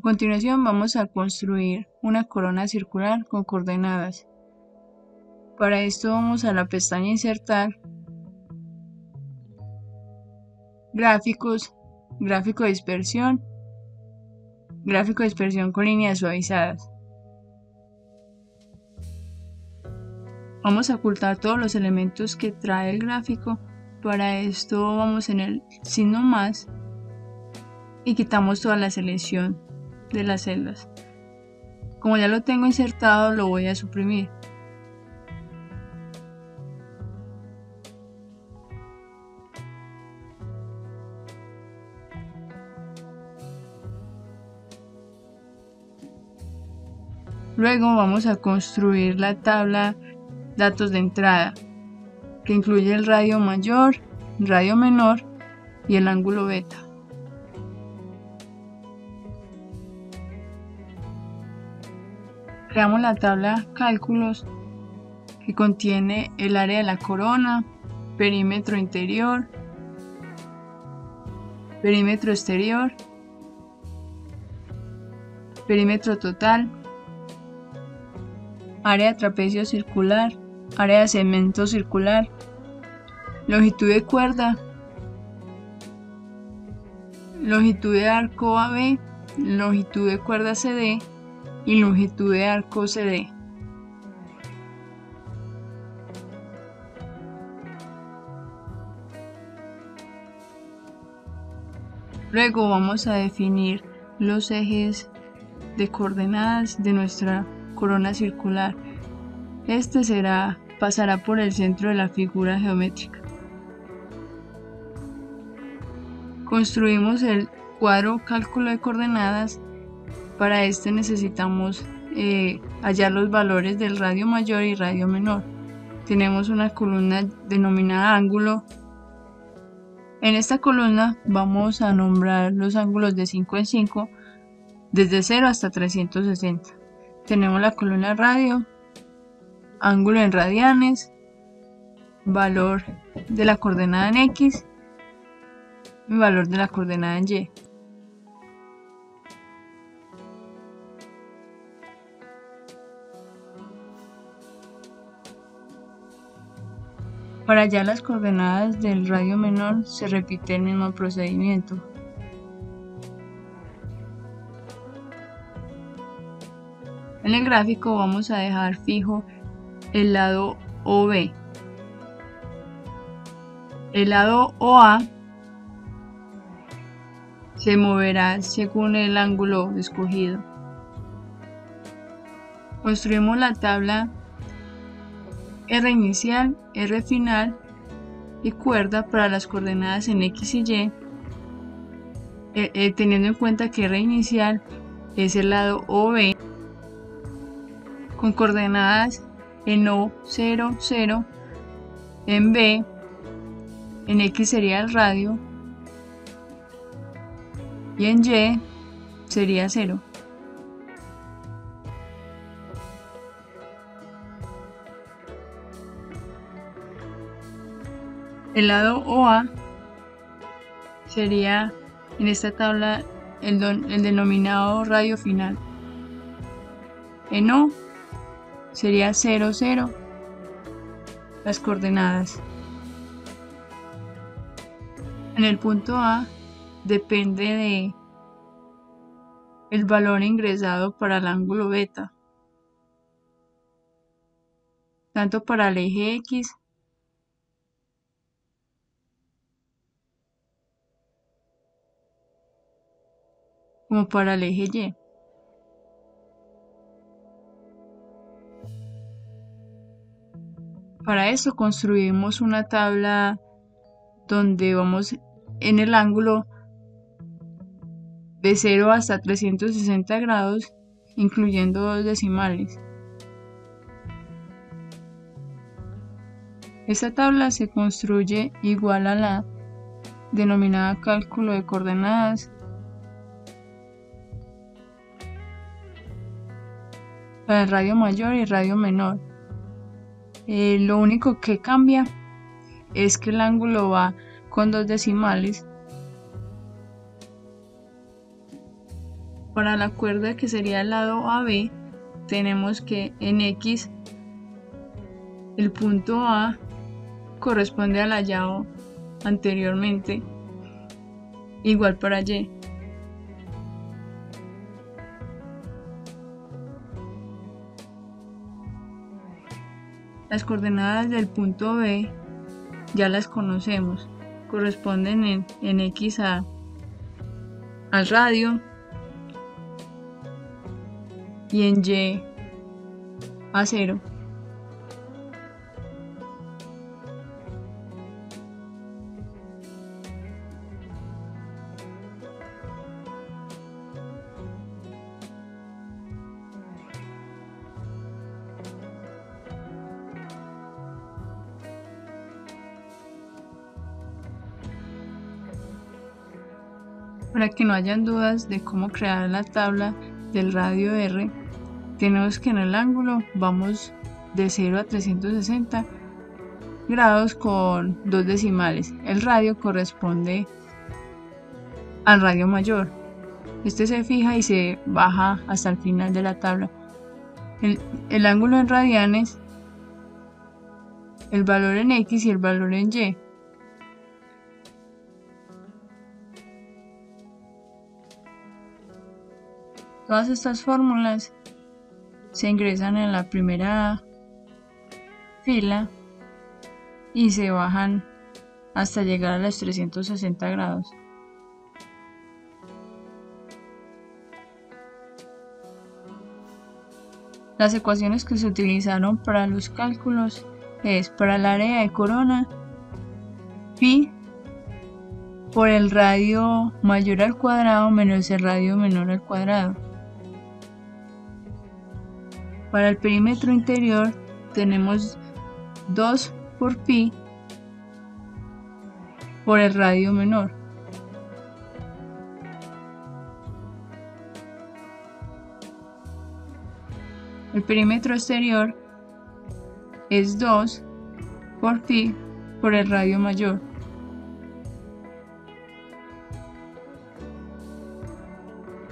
continuación vamos a construir una corona circular con coordenadas. Para esto vamos a la pestaña Insertar, Gráficos, Gráfico de dispersión con líneas suavizadas. Vamos a ocultar todos los elementos que trae el gráfico. Para esto vamos en el signo más y quitamos toda la selección de las celdas. Como ya lo tengo insertado, lo voy a suprimir. Luego vamos a construir la tabla datos de entrada, que incluye el radio mayor, radio menor y el ángulo beta. Creamos la tabla cálculos, que contiene el área de la corona, perímetro interior, perímetro exterior, perímetro total, área de trapecio circular, área de segmento circular, longitud de cuerda, longitud de arco AB, longitud de cuerda CD y longitud de arco CD. Luego vamos a definir los ejes de coordenadas de nuestra corona circular. Este pasará por el centro de la figura geométrica. Construimos el cuadro cálculo de coordenadas. Para este necesitamos hallar los valores del radio mayor y radio menor. Tenemos una columna denominada ángulo. En esta columna vamos a nombrar los ángulos de 5 en 5, desde 0 hasta 360. Tenemos la columna radio, ángulo en radianes, valor de la coordenada en X y valor de la coordenada en Y. Para hallar las coordenadas del radio menor se repite el mismo procedimiento. En el gráfico vamos a dejar fijo el lado OB. El lado OA se moverá según el ángulo escogido. Construimos la tabla R inicial, R final y cuerda para las coordenadas en X y Y, teniendo en cuenta que R inicial es el lado OB con coordenadas en O, 0, 0, en B, en X sería el radio y en Y sería 0. El lado OA sería en esta tabla el denominado radio final. En O sería 0, 0 las coordenadas. En el punto A depende de el valor ingresado para el ángulo beta, tanto para el eje X como para el eje Y. Para eso construimos una tabla donde vamos en el ángulo de 0 hasta 360 grados, incluyendo 2 decimales. Esta tabla se construye igual a la denominada cálculo de coordenadas para el radio mayor y radio menor. Lo único que cambia es que el ángulo va con 2 decimales Para la cuerda que sería el lado AB, tenemos que en X el punto A corresponde al hallado anteriormente, igual para Y. Las coordenadas del punto B ya las conocemos, corresponden en X al radio y en Y a 0. Para que no hayan dudas de cómo crear la tabla del radio R, tenemos que en el ángulo vamos de 0 a 360 grados con 2 decimales. El radio corresponde al radio mayor. Este se fija y se baja hasta el final de la tabla. El ángulo en radianes, el valor en X y el valor en Y. Todas estas fórmulas se ingresan en la primera fila y se bajan hasta llegar a los 360 grados. Las ecuaciones que se utilizaron para los cálculos es para el área de corona pi por el radio mayor al cuadrado menos el radio menor al cuadrado. Para el perímetro interior tenemos 2 por pi por el radio menor. El perímetro exterior es 2 por pi por el radio mayor.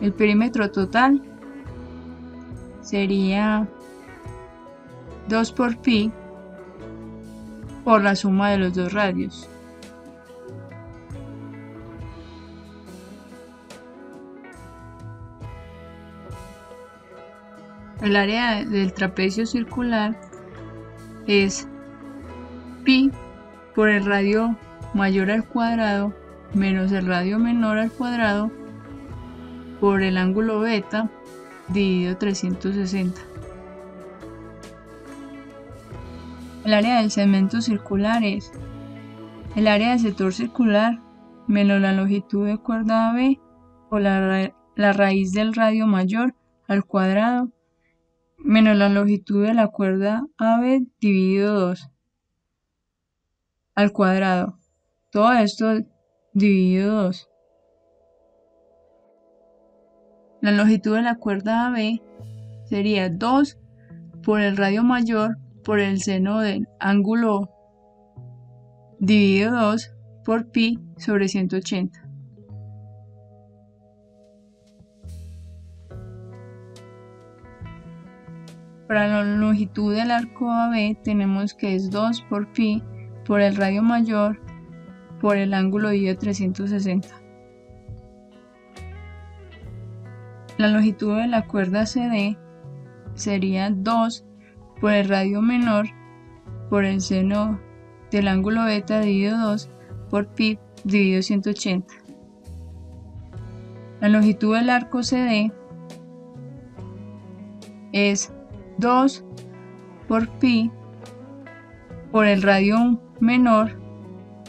El perímetro total sería 2 por pi por la suma de los dos radios. El área del trapecio circular es pi por el radio mayor al cuadrado menos el radio menor al cuadrado por el ángulo beta dividido 360. El área del segmento circular es el área del sector circular menos la longitud de cuerda AB por la raíz del radio mayor al cuadrado menos la longitud de la cuerda AB dividido 2 al cuadrado. Todo esto dividido 2. La longitud de la cuerda AB sería 2 por el radio mayor por el seno del ángulo dividido 2 por pi sobre 180. Para la longitud del arco AB tenemos que es 2 por pi por el radio mayor por el ángulo dividido 360. La longitud de la cuerda CD sería 2 por el radio menor por el seno del ángulo beta dividido 2 por pi dividido 180. La longitud del arco CD es 2 por pi por el radio menor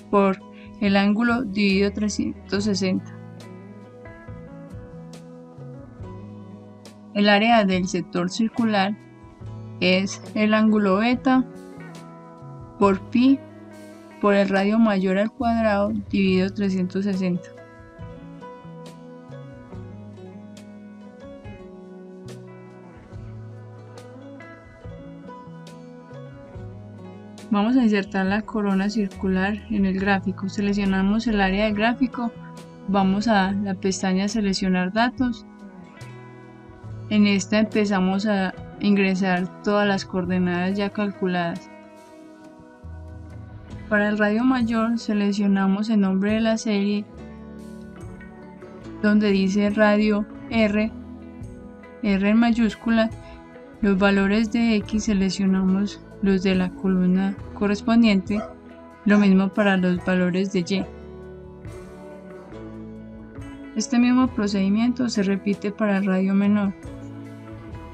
por el ángulo dividido 360. El área del sector circular es el ángulo beta por pi por el radio mayor al cuadrado dividido 360. Vamos a insertar la corona circular en el gráfico. Seleccionamos el área del gráfico, vamos a la pestaña seleccionar datos En esta empezamos a ingresar todas las coordenadas ya calculadas. Para el radio mayor seleccionamos el nombre de la serie donde dice radio R en mayúscula. Los valores de X seleccionamos los de la columna correspondiente, lo mismo para los valores de Y. Este mismo procedimiento se repite para el radio menor,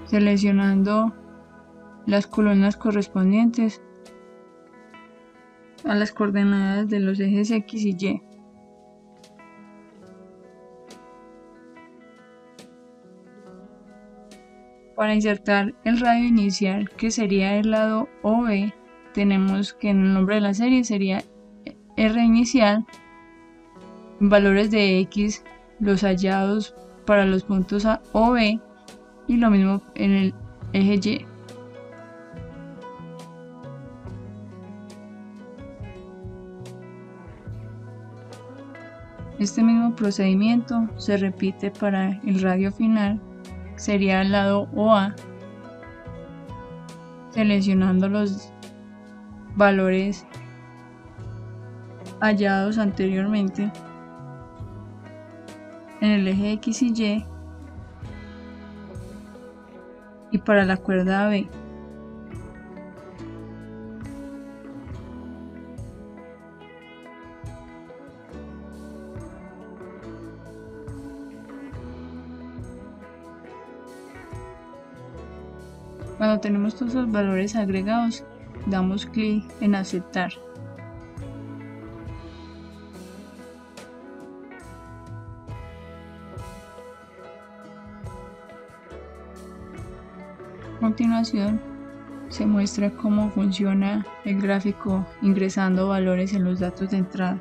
seleccionando las columnas correspondientes a las coordenadas de los ejes X y Y. Para insertar el radio inicial, que sería el lado OB, tenemos que en el nombre de la serie sería R inicial, valores de X, los hallados para los puntos A o B, y lo mismo en el eje Y. Este mismo procedimiento se repite para el radio final, sería el lado OA, seleccionando los valores hallados anteriormente en el eje X y Y para la cuerda B. Cuando tenemos todos los valores agregados, damos clic en aceptar. A continuación, se muestra cómo funciona el gráfico ingresando valores en los datos de entrada.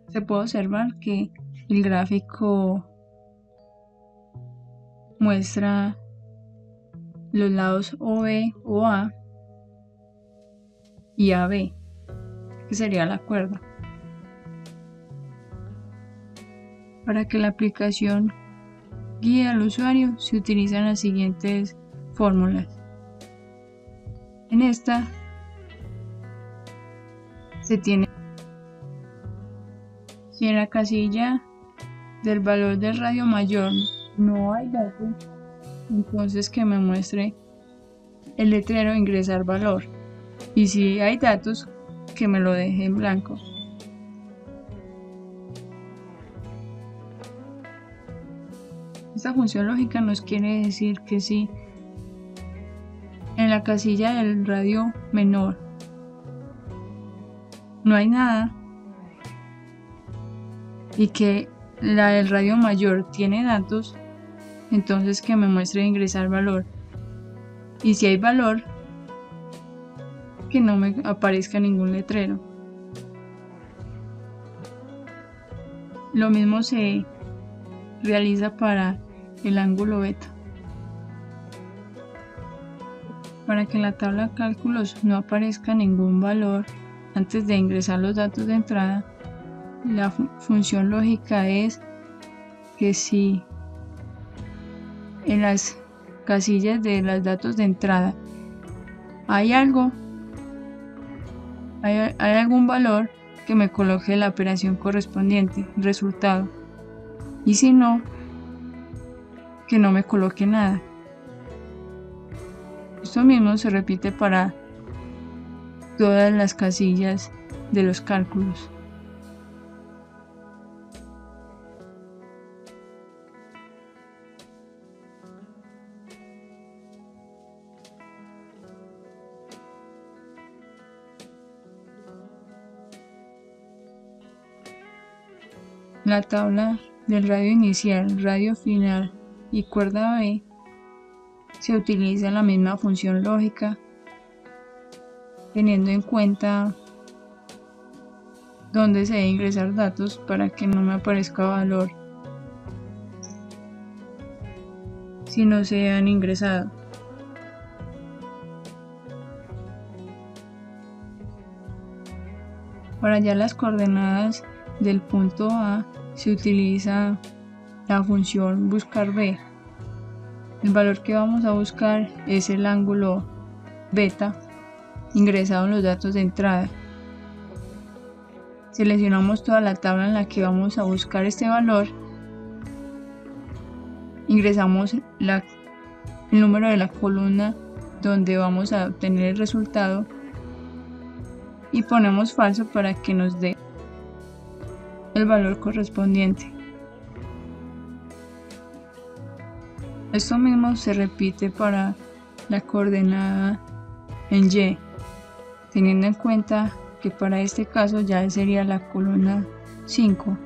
Se puede observar que el gráfico muestra los lados OB, OA y AB, que sería la cuerda. Para que la aplicación guíe al usuario se utilizan las siguientes fórmulas. En esta se tiene, si en la casilla del valor del radio mayor no hay datos, entonces que me muestre el letrero ingresar valor, y si hay datos, que me lo deje en blanco. Esta función lógica nos quiere decir que si en la casilla del radio menor no hay nada y que la del radio mayor tiene datos, entonces que me muestre ingresar valor, y si hay valor, que no me aparezca ningún letrero. Lo mismo se realiza para el ángulo beta. Para que en la tabla de cálculos no aparezca ningún valor antes de ingresar los datos de entrada, la función lógica es que si en las casillas de los datos de entrada hay algún valor, que me coloque la operación correspondiente, resultado, y si no, que no me coloque nada. Esto mismo se repite para todas las casillas de los cálculos. En la tabla del radio inicial, radio final y cuerda B se utiliza la misma función lógica, teniendo en cuenta dónde se debe ingresar datos para que no me aparezca valor si no se han ingresado. Para hallar las coordenadas del punto A se utiliza la función buscar B. El valor que vamos a buscar es el ángulo beta ingresado en los datos de entrada. Seleccionamos toda la tabla en la que vamos a buscar este valor, ingresamos el número de la columna donde vamos a obtener el resultado y ponemos falso para que nos dé el valor correspondiente. Esto mismo se repite para la coordenada en Y, teniendo en cuenta que para este caso ya sería la columna 5.